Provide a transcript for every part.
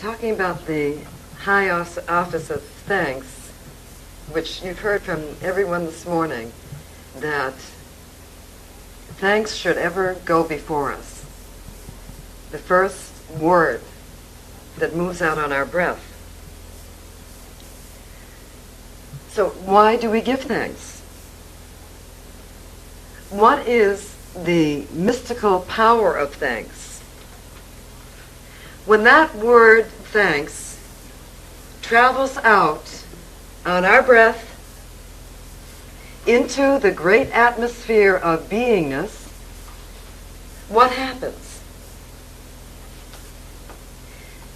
talking about the high office of thanks, which you've heard from everyone this morning, that thanks should ever go before us. The first word that moves out on our breath. So why do we give thanks? What is the mystical power of thanks? When that word thanks travels out on our breath into the great atmosphere of beingness, what happens?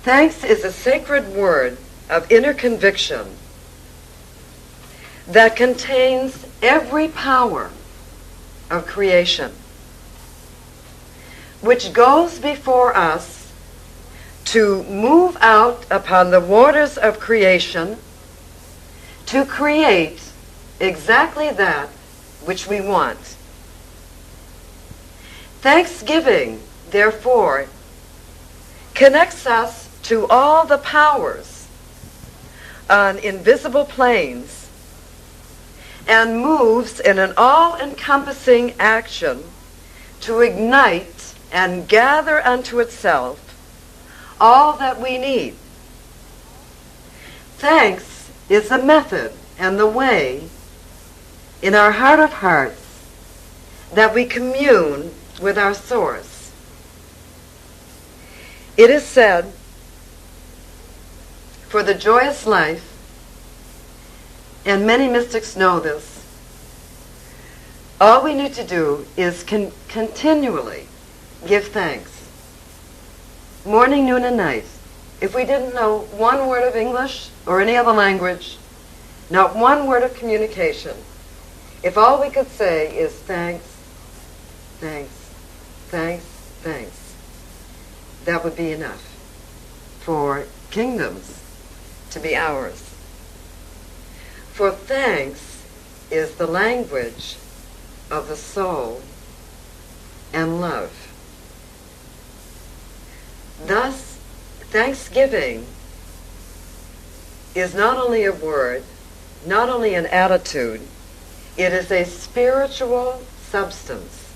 Thanks is a sacred word of inner conviction that contains every power of creation, which goes before us to move out upon the waters of creation to create exactly that which we want. Thanksgiving, therefore, connects us to all the powers on invisible planes and moves in an all-encompassing action to ignite and gather unto itself all that we need. Thanks is the method and the way in our heart of hearts that we commune with our source. It is said, for the joyous life, and many mystics know this, all we need to do is continually give thanks. Morning, noon, and night. If we didn't know one word of English or any other language, not one word of communication, if all we could say is thanks, thanks, thanks, thanks, that would be enough for kingdoms to be ours. For thanks is the language of the soul and love. Thus, thanksgiving is not only a word, not only an attitude, it is a spiritual substance.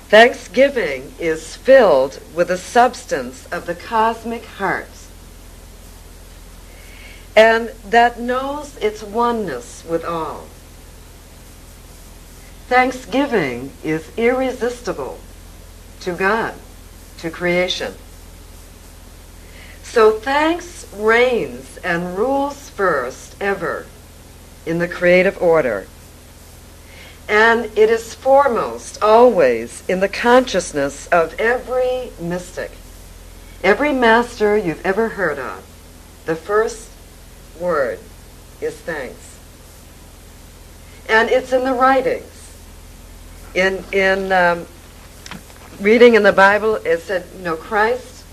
Thanksgiving is filled with the substance of the cosmic heart, and that knows its oneness with all. Thanksgiving is irresistible to God, to creation. So thanks reigns and rules first ever in the creative order. And it is foremost always in the consciousness of every mystic, every master you've ever heard of. The first word is thanks. And it's in the writings. In reading in the Bible, it said, Christ,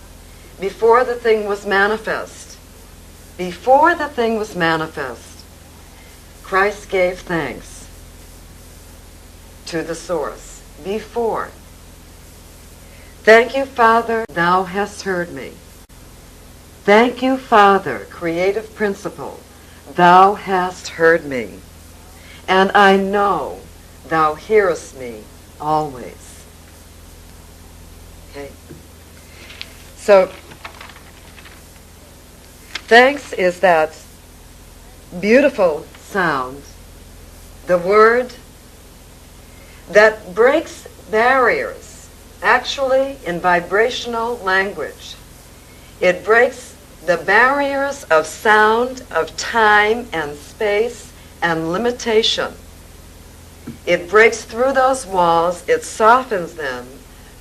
before the thing was manifest, Christ gave thanks to the source. Before. Thank you, Father, thou hast heard me. Thank you, Father, creative principle, thou hast heard me. And I know thou hearest me always. Okay? So, thanks is that beautiful sound, the word that breaks barriers, actually in vibrational language. It breaks the barriers of sound, of time and space and limitation. It breaks through those walls, it softens them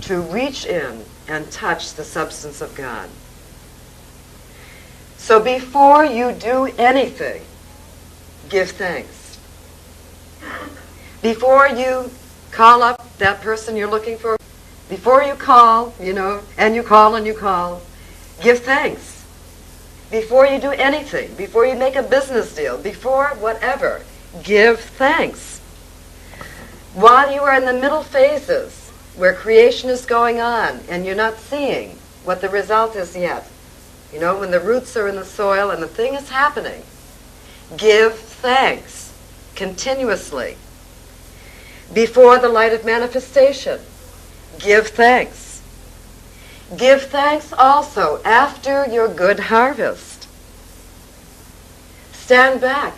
to reach in and touch the substance of God. So before you do anything, give thanks. Before you call up that person you're looking for, before you call, and you call, give thanks. Before you do anything, before you make a business deal, before whatever, give thanks. While you are in the middle phases, where creation is going on, and you're not seeing what the result is yet, You know, when the roots are in the soil and the thing is happening, give thanks continuously. Before the light of manifestation, give thanks. Give thanks also after your good harvest. Stand back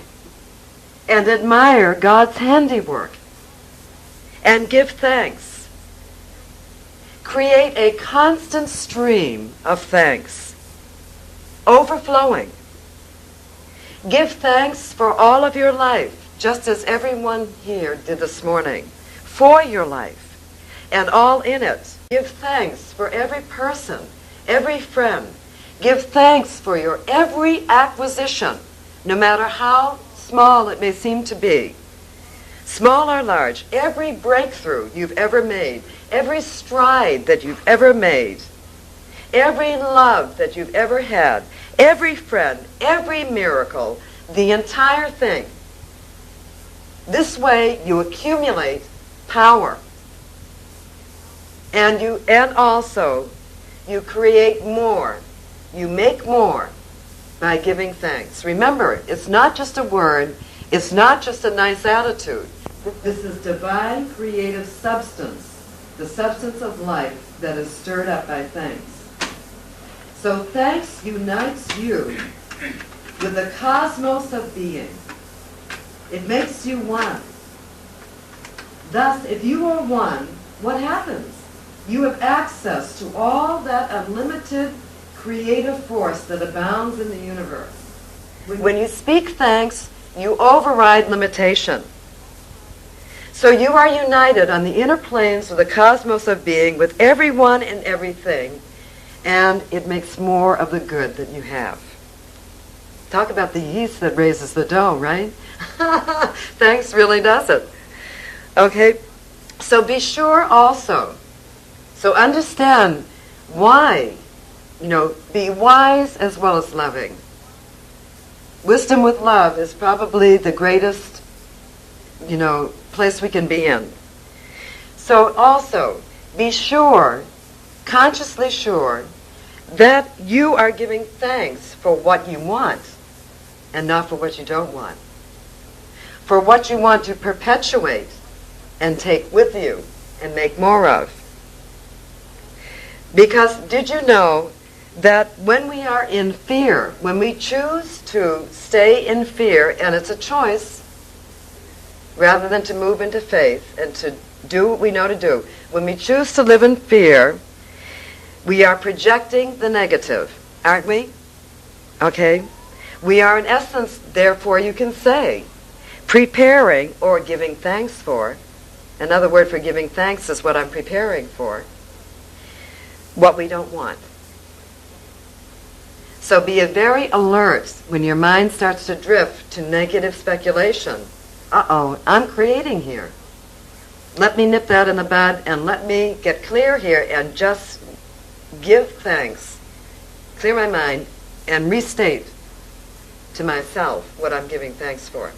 and admire God's handiwork and give thanks. Create a constant stream of thanks, overflowing. Give thanks for all of your life, just as everyone here did this morning, for your life and all in it. Give thanks for every person, every friend. Give thanks for your every acquisition, no matter how small it may seem to be. Small or large, every breakthrough you've ever made, every stride that you've ever made, every love that you've ever had, every friend, every miracle, the entire thing. This way you accumulate power. And also you create more. You make more by giving thanks. Remember, it's not just a word, it's not just a nice attitude. This is divine creative substance, the substance of life that is stirred up by thanks. So thanks unites you with the cosmos of being. It makes you one. Thus, if you are one, what happens? You have access to all that unlimited creative force that abounds in the universe. When you speak thanks, you override limitation. So you are united on the inner planes of the cosmos of being with everyone and everything, and it makes more of the good that you have. Talk about the yeast that raises the dough, right? Thanks really does it. Okay, so be sure also. So understand why, be wise as well as loving. Wisdom with love is probably the greatest, place we can be in. So also, be sure, consciously sure, that you are giving thanks for what you want and not for what you don't want. For what you want to perpetuate and take with you and make more of. Because did you know that when we are in fear, when we choose to stay in fear, and it's a choice, rather than to move into faith and to do what we know to do, when we choose to live in fear, we are projecting the negative, aren't we? Okay? We are in essence, therefore you can say, preparing or giving thanks for. Another word for giving thanks is what I'm preparing for. What we don't want. So be very alert when your mind starts to drift to negative speculation. Uh-oh, I'm creating here. Let me nip that in the bud and let me get clear here and just give thanks. Clear my mind and restate to myself what I'm giving thanks for.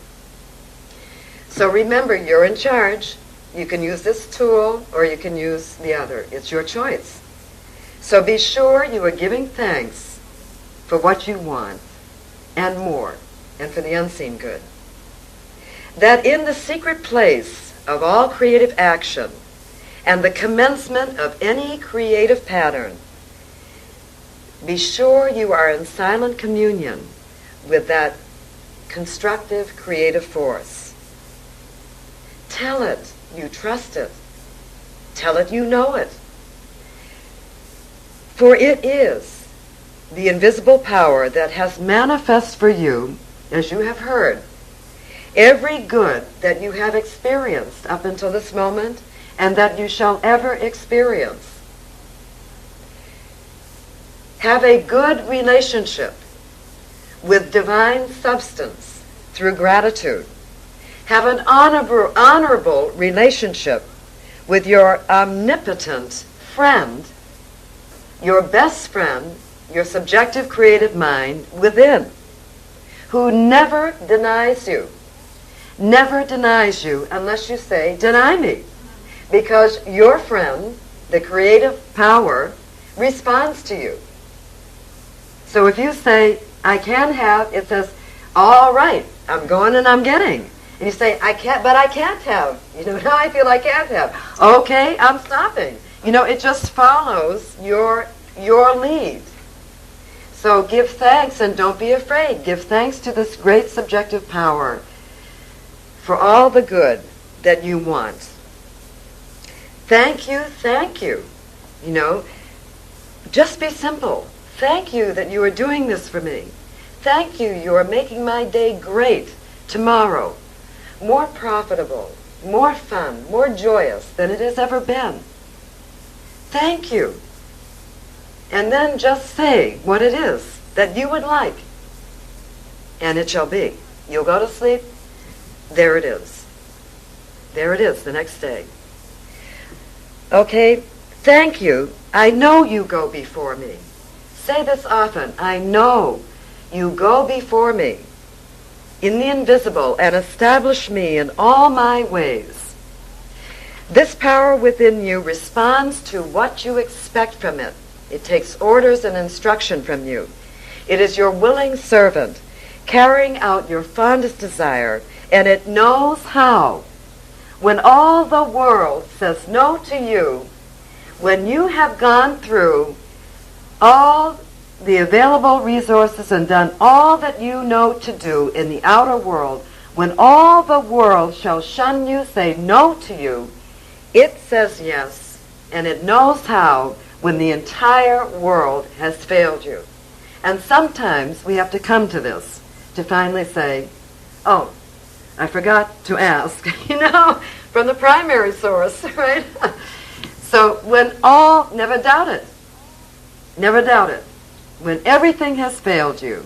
So remember, you're in charge. You can use this tool or you can use the other. It's your choice. So be sure you are giving thanks for what you want and more, and for the unseen good. That in the secret place of all creative action and the commencement of any creative pattern, be sure you are in silent communion with that constructive creative force. Tell it you trust it. Tell it you know it. For it is the invisible power that has manifest for you, as you have heard, every good that you have experienced up until this moment and that you shall ever experience. Have a good relationship with divine substance through gratitude. Have an honorable relationship with your omnipotent friend, your best friend, your subjective creative mind within, who never denies you unless you say, deny me. Because your friend, the creative power, responds to you. So if you say, I can have, it says, all right, I'm going and I'm getting. And you say, I can't, but I can't have. Now I feel I can't have. Okay, I'm stopping. It just follows your lead. So give thanks and don't be afraid. Give thanks to this great subjective power for all the good that you want. Thank you, thank you. Just be simple. Thank you that you are doing this for me. Thank you, you are making my day great tomorrow. More profitable, more fun, more joyous than it has ever been. Thank you. And then just say what it is that you would like. And it shall be. You'll go to sleep. There it is. There it is the next day. Okay, thank you. I know you go before me. Say this often. I know you go before me in the invisible and establish me in all my ways. This power within you responds to what you expect from it. It takes orders and instruction from you. It is your willing servant, carrying out your fondest desire, and it knows how. When all the world says no to you, when you have gone through all the available resources and done all that you know to do in the outer world, when all the world shall shun you, say no to you, it says yes, and it knows how when the entire world has failed you. And sometimes we have to come to this to finally say, oh, I forgot to ask, from the primary source, right? So never doubt it. Never doubt it. When everything has failed you,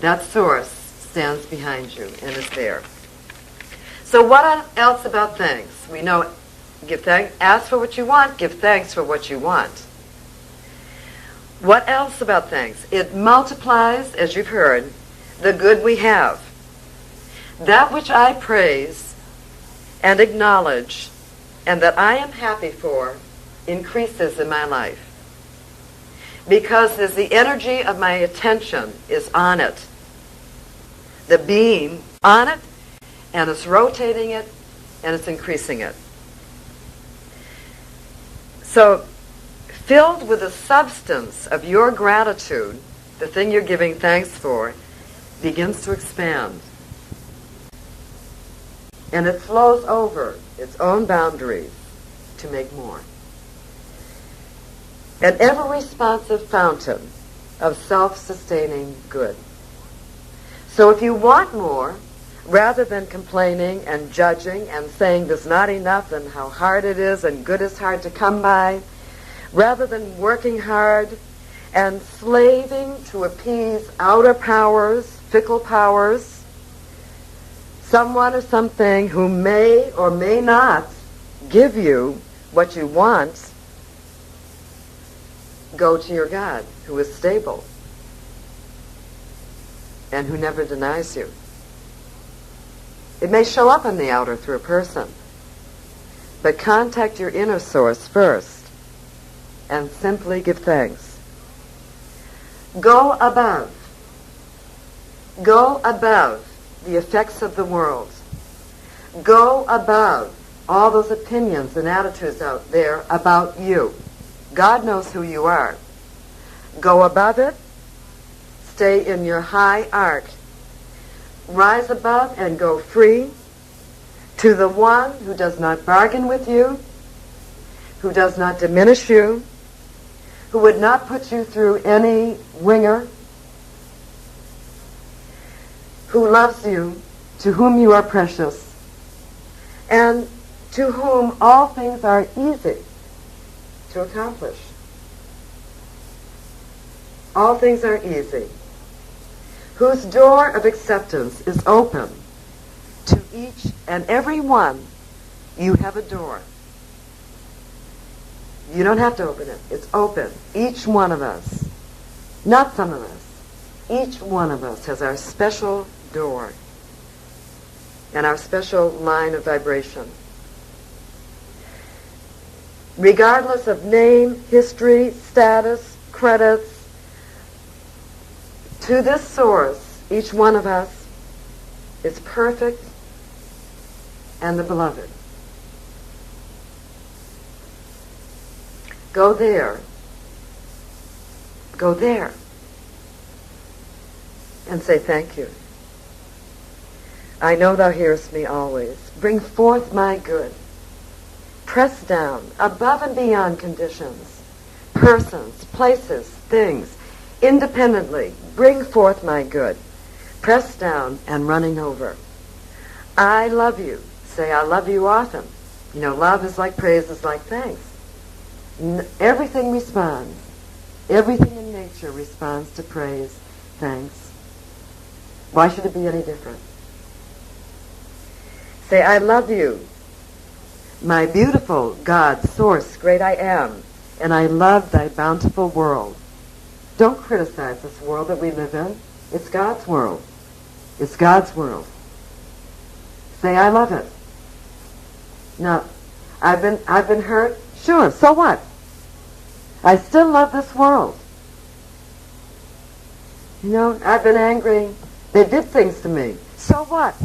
that source stands behind you and is there. So what else about thanks? We know, give thanks, ask for what you want, give thanks for what you want. What else about thanks? It multiplies, as you've heard, the good we have. That which I praise and acknowledge and that I am happy for increases in my life. Because as the energy of my attention is on it, the beam on it, and it's rotating it, and it's increasing it. So, filled with the substance of your gratitude, the thing you're giving thanks for begins to expand. And it flows over its own boundaries to make more. An ever-responsive fountain of self-sustaining good. So if you want more, rather than complaining and judging and saying there's not enough and how hard it is and good is hard to come by, rather than working hard and slaving to appease outer powers, fickle powers, someone or something who may or may not give you what you want, go to your God, who is stable and who never denies you. It may show up on the outer through a person, but contact your inner source first and simply give thanks. Go above. Go above the effects of the world. Go above all those opinions and attitudes out there about you. God knows who you are. Go above it. Stay in your high arc. Rise above and go free to the one who does not bargain with you, who does not diminish you, who would not put you through any ringer, who loves you, to whom you are precious, and to whom all things are easy to accomplish. All things are easy. Whose door of acceptance is open to each and every one. You have a door. You don't have to open it. It's open. Each one of us, not some of us, each one of us has our special door and our special line of vibration. Regardless of name, history, status, credits, To this source, each one of us is perfect and the beloved. Go there. Go there. And say thank you. I know thou hearest me always. Bring forth my good. Press down, above and beyond conditions, persons, places, things, independently. Bring forth my good. Press down and running over. I love you. Say, I love you often. You know, love is like praise, is like thanks. Everything responds. Everything in nature responds to praise, thanks. Why should it be any different? Say, I love you, my beautiful God, source, great I am, and I love thy bountiful world. Don't criticize this world that we live in. It's God's world. It's God's world. Say, I love it. Now, I've been hurt. Sure, so what? I still love this world. You know, I've been angry. They did things to me. So what?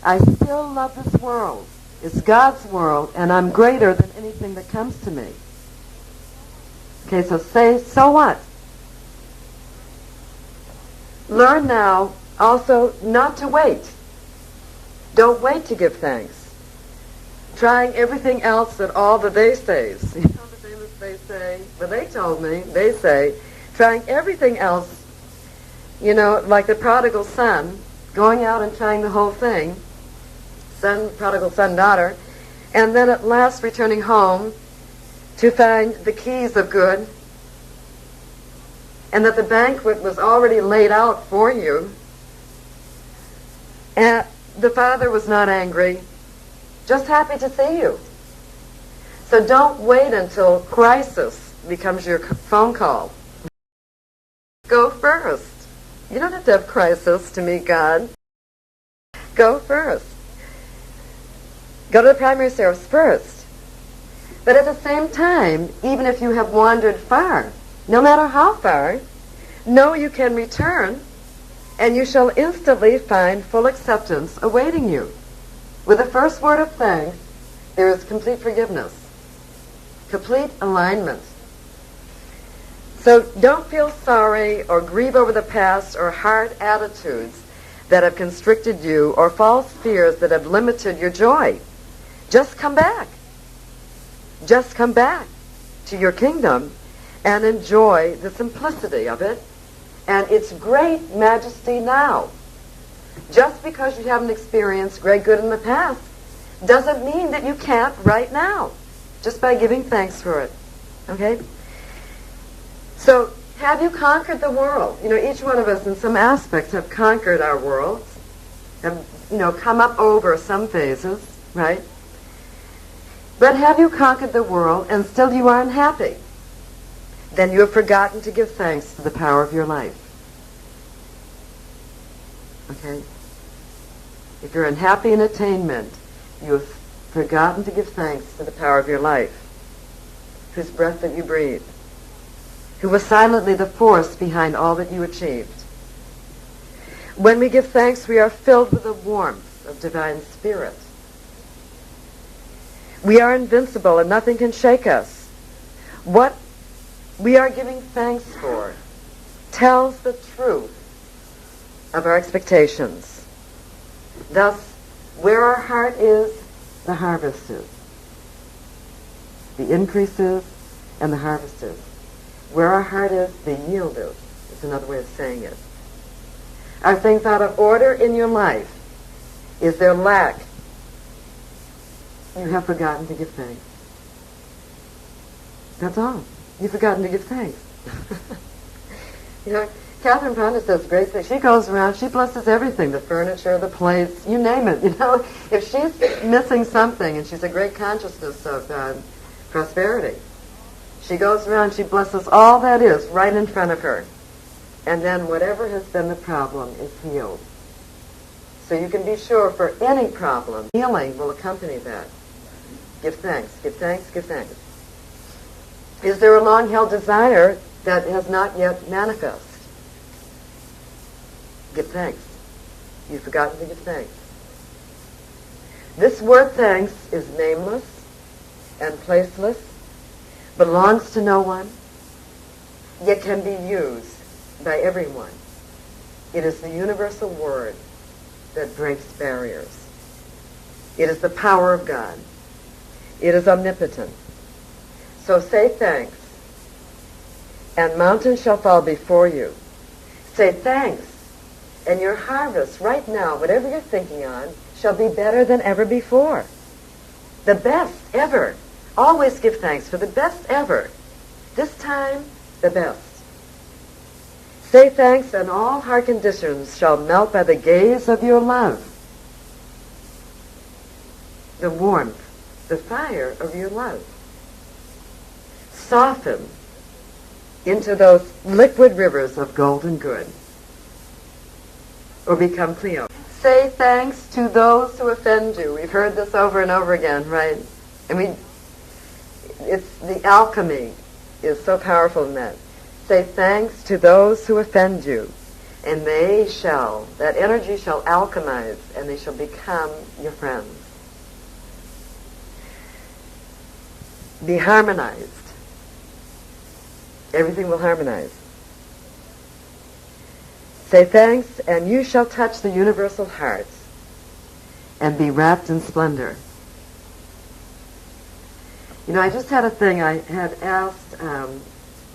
I still love this world. It's God's world, and I'm greater than anything that comes to me. Okay, so say, so what? Learn now also not to wait. Don't wait to give thanks. Trying everything else that all the they says. You know the famous they say? But they told me, they say, trying everything else, you know, like the prodigal son, going out and trying the whole thing, prodigal son, daughter, and then at last returning home to find the keys of good, and that the banquet was already laid out for you, and the father was not angry, just happy to see you. So don't wait until crisis becomes your phone call. Go first. You don't have to have crisis to meet God. Go first. Go to the primary source first. But at the same time, even if you have wandered far, no matter how far, know you can return, and you shall instantly find full acceptance awaiting you. With the first word of thanks, there is complete forgiveness, complete alignment. So don't feel sorry or grieve over the past or hard attitudes that have constricted you or false fears that have limited your joy. Just come back. Just come back to your kingdom and enjoy the simplicity of it and its great majesty now. Just because you haven't experienced great good in the past doesn't mean that you can't right now, just by giving thanks for it. Okay? So, have you conquered the world? You know, each one of us in some aspects have conquered our worlds, have, you know, come up over some phases, right? But have you conquered the world and still you are unhappy? Then you have forgotten to give thanks to the power of your life. Okay? If you're unhappy in attainment, you have forgotten to give thanks to the power of your life, whose breath that you breathe, who was silently the force behind all that you achieved. When we give thanks, we are filled with the warmth of divine spirit. We are invincible and nothing can shake us. What we are giving thanks for tells the truth of our expectations. Thus, where our heart is, the harvest is. The increase is and the harvest is. Where our heart is, the yield is another way of saying it. Are things out of order in your life? Is there lack? You have forgotten to give thanks. That's all. You've forgotten to give thanks. You know, Catherine Ponder says great things. She goes around, she blesses everything, the furniture, the plates, you name it. You know, if she's missing something and she's a great consciousness of prosperity, she goes around, she blesses all that is right in front of her. And then whatever has been the problem is healed. So you can be sure for any problem, healing will accompany that. Give thanks, give thanks, give thanks. Is there a long-held desire that has not yet manifest? Give thanks. You've forgotten to give thanks. This word thanks is nameless and placeless, belongs to no one, yet can be used by everyone. It is the universal word that breaks barriers. It is the power of God. It is omnipotent. So say thanks, and mountains shall fall before you. Say thanks, and your harvest right now, whatever you're thinking on, shall be better than ever before. The best ever. Always give thanks for the best ever. This time, the best. Say thanks, and all hard conditions shall melt by the gaze of your love. The warmth, the fire of your love. Soften into those liquid rivers of golden good. Or become Cleo. Say thanks to those who offend you. We've heard this over and over again, right? And it's the alchemy is so powerful in that. Say thanks to those who offend you, and that energy shall alchemize, and they shall become your friends. Be harmonized. Everything will harmonize. Say thanks, and you shall touch the universal heart and be wrapped in splendor. You know, I just had a thing. I had asked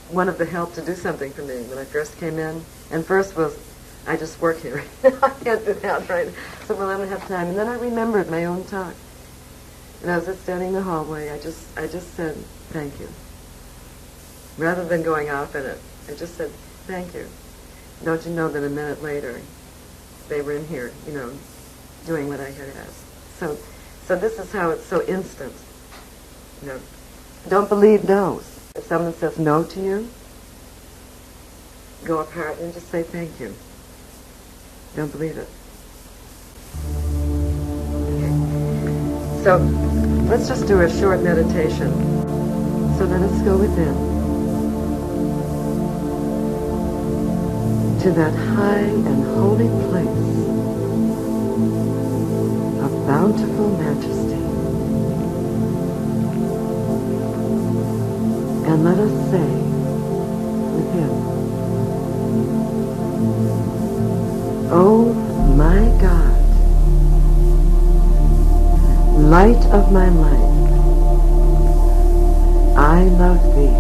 one of the help to do something for me when I first came in. And first was, I just work here. I can't do that, right? So, well, I don't have time. And then I remembered my own talk. And I was just standing in the hallway. I just said, thank you. Rather than going off in it, I just said, thank you. Don't you know that a minute later, they were in here, doing what I had asked. So this is how it's so instant. Don't believe no's. If someone says no to you, go apart and just say thank you. Don't believe it. Okay. So let's just do a short meditation. So let us go within to that high and holy place of bountiful majesty. And let us say within, Oh my God, light of my life, I love thee.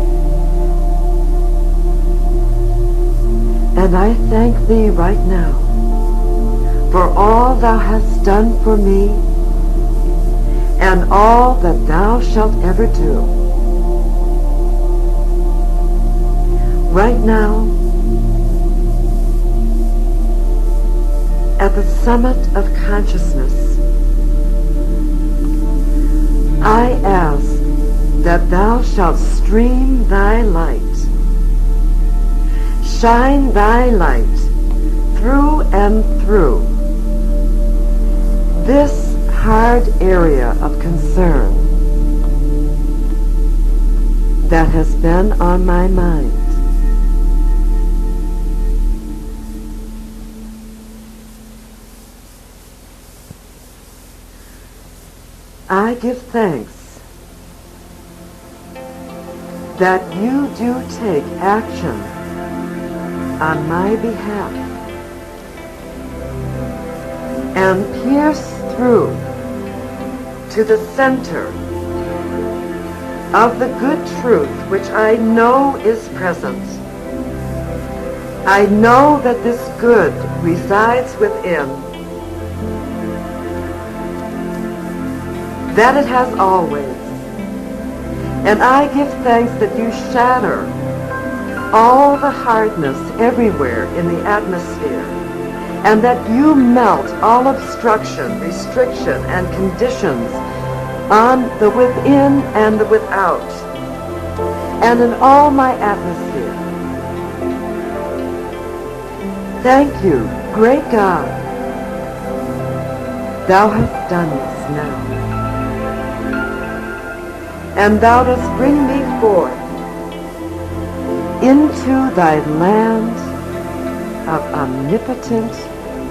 And I thank thee right now for all thou hast done for me and all that thou shalt ever do. Right now, at the summit of consciousness, I ask that thou shalt stream thy light, shine thy light through and through this hard area of concern that has been on my mind. I give thanks that you do take action on my behalf and pierce through to the center of the good truth which I know is present. I know that this good resides within, that it has always. And I give thanks that you shatter all the hardness everywhere in the atmosphere, and that you melt all obstruction, restriction, and conditions on the within and the without, and in all my atmosphere. Thank you, great God. Thou hast done this now. And thou dost bring me forth into thy land of omnipotent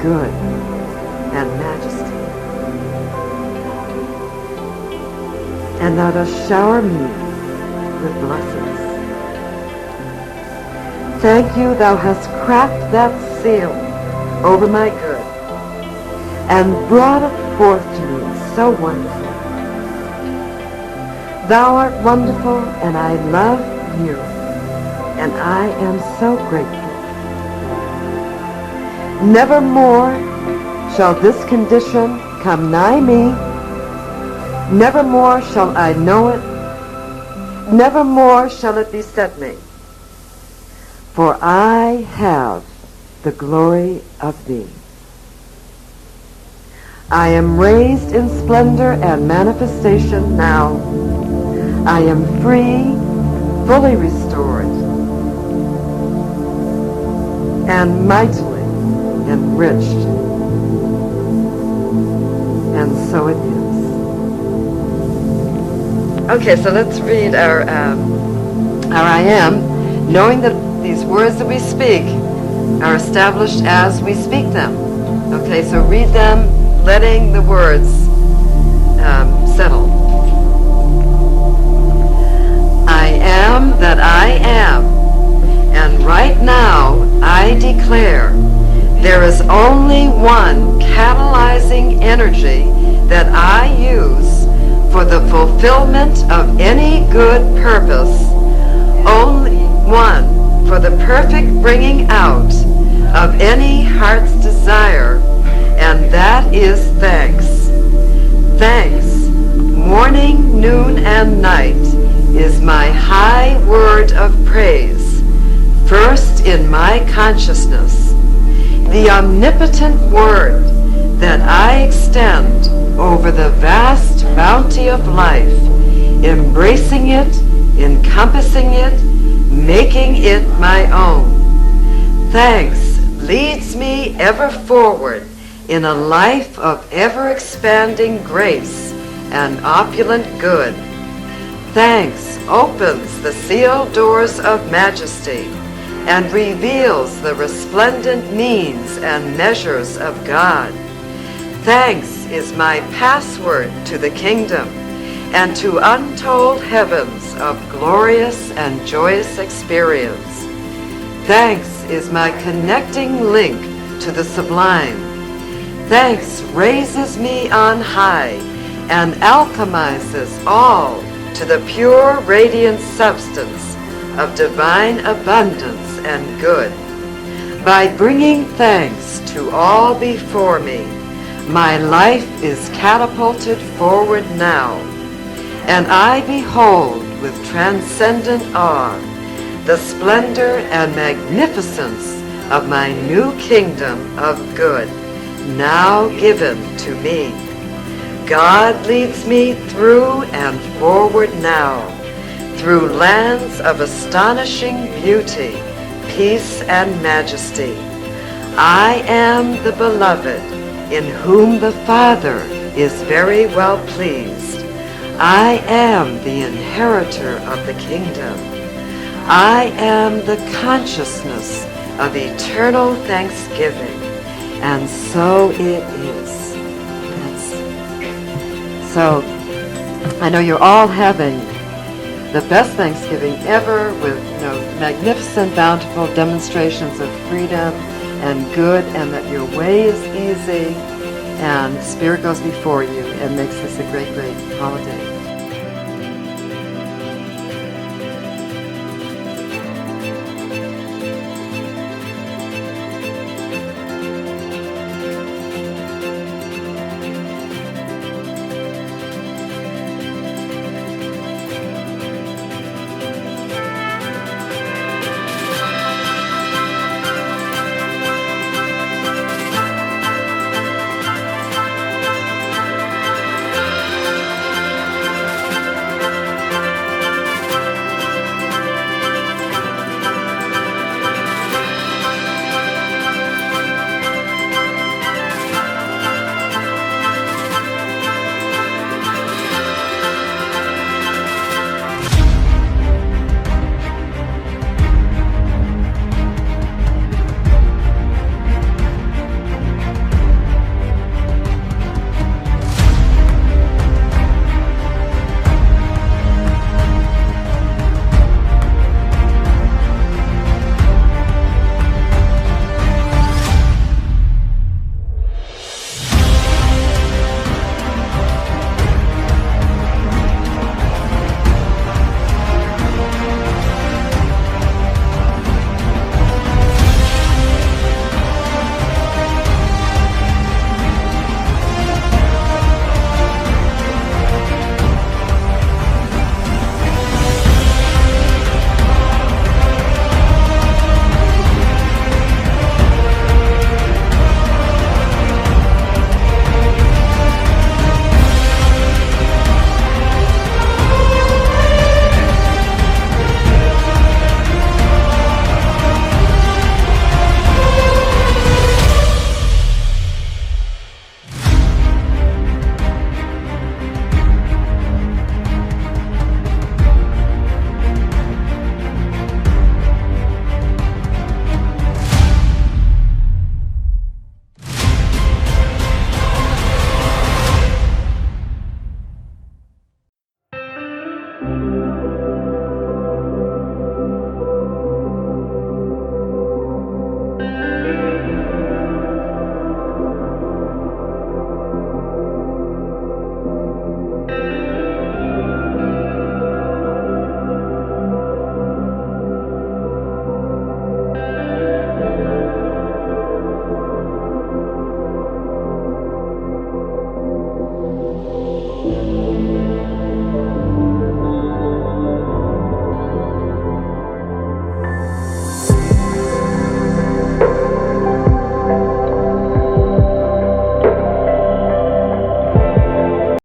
good and majesty. And thou dost shower me with blessings. Thank you, thou hast cracked that seal over my good and brought it forth to me so wonderful. Thou art wonderful, and I love you, and I am so grateful. Nevermore shall this condition come nigh me. Nevermore shall I know it. Nevermore shall it beset me. For I have the glory of thee. I am raised in splendor and manifestation now. I am free, fully restored, and mightily enriched. And so it is. Okay, so let's read our I am, knowing that these words that we speak are established as we speak them. Okay, so read them, letting the words settle. I am that I am, and right now I declare there is only one catalyzing energy that I use for the fulfillment of any good purpose, only one for the perfect bringing out of any heart's desire, and that is thanks. Thanks, morning, noon, and night, is my high word of praise, first in my consciousness, the omnipotent word that I extend over the vast bounty of life, embracing it, encompassing it, making it my own. Thanks leads me ever forward in a life of ever-expanding grace and opulent good. Thanks opens the sealed doors of majesty and reveals the resplendent means and measures of God. Thanks is my password to the kingdom and to untold heavens of glorious and joyous experience. Thanks is my connecting link to the sublime. Thanks raises me on high and alchemizes all to the pure radiant substance of divine abundance and good. By bringing thanks to all before me, my life is catapulted forward now, and I behold with transcendent awe the splendor and magnificence of my new kingdom of good, now given to me. God leads me through and forward now, through lands of astonishing beauty, peace, and majesty. I am the beloved, in whom the Father is very well pleased. I am the inheritor of the kingdom. I am the consciousness of eternal thanksgiving, and so it is. So, I know you're all having the best Thanksgiving ever with magnificent, bountiful demonstrations of freedom and good, and that your way is easy and Spirit goes before you and makes this a great, great holiday.